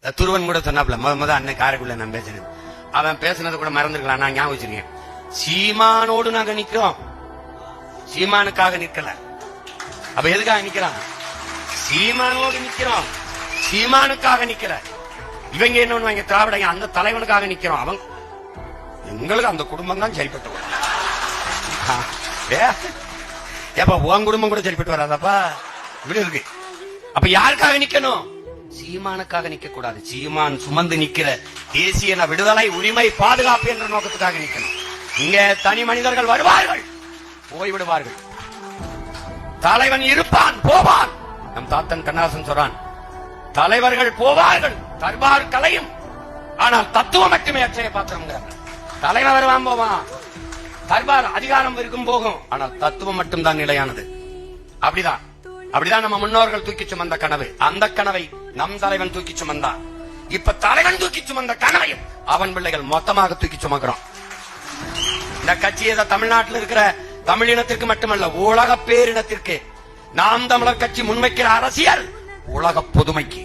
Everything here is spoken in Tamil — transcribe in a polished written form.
துருவன் கூட சொன்னாப்ல முத அண்ணன் காரைக்குள்ள நான் பேசினேன். அவன் பேசினது கூட மறந்துருக்கலாம், நான் ஞாபகம் வச்சிருக்கேன். சீமானோடு நாங்க நிக்கிறோம், சீமானுக்காக நிக்கல. அப்ப எதுக்காக நிக்கிறான்? சீமானோடு நிக்கிறோம், சீமானுக்காக நிக்கல. இவங்க என்ன திராவிட அந்த தலைவனுக்காக நிக்கிறோம். அவன் எங்களுக்கு அந்த குடும்பம் தான் சரிப்பட்டு ஏப்பா உன் குடும்பம் கூட சரிப்பட்டு வராதப்பா, இப்படி இருக்கு. அப்ப யாருக்காக நிக்கணும்? சீமானுக்காக நிக்க கூடாது. சீமான் சுமந்து நிக்கிற தேசிய விடுதலை உரிமை பாதுகாப்பு என்ற நோக்கத்துக்காக நிக்கணும். இங்க தனி மனிதர்கள் வருவார்கள், போய்விடுவார்கள். தலைவன் இருப்பான், போவான். நம் தாத்தன் கண்ணாசன் சொல்றான், தலைவர்கள் போவார்கள், தர்பார் கலையும், ஆனால் தத்துவம் மட்டுமே அச்சய பாத்திரம். தலைவர் வருவான், போவான், தர்பார் அதிகாரம் இருக்கும் போகும், ஆனால் தத்துவம் மட்டும் தான் நிலையானது. அப்படிதான் அப்படிதான் நம்ம முன்னோர்கள் தூக்கி சுமந்த கனவு. அந்த கனவை நம் தலைவன் தூக்கி சுமந்தான். இப்ப தலைவன் தூக்கி சுமந்த கனவையும் அவன் பிள்ளைகள் மொத்தமாக தூக்கி சுமக்கிறோம். இந்த கட்சியை தமிழ்நாட்டில் இருக்கிற தமிழினத்திற்கு மட்டுமல்ல, உலக பேரினத்திற்கு நாம் தமிழர் கட்சி முன்வைக்கிற அரசியல் உலக பொதுமைக்கு.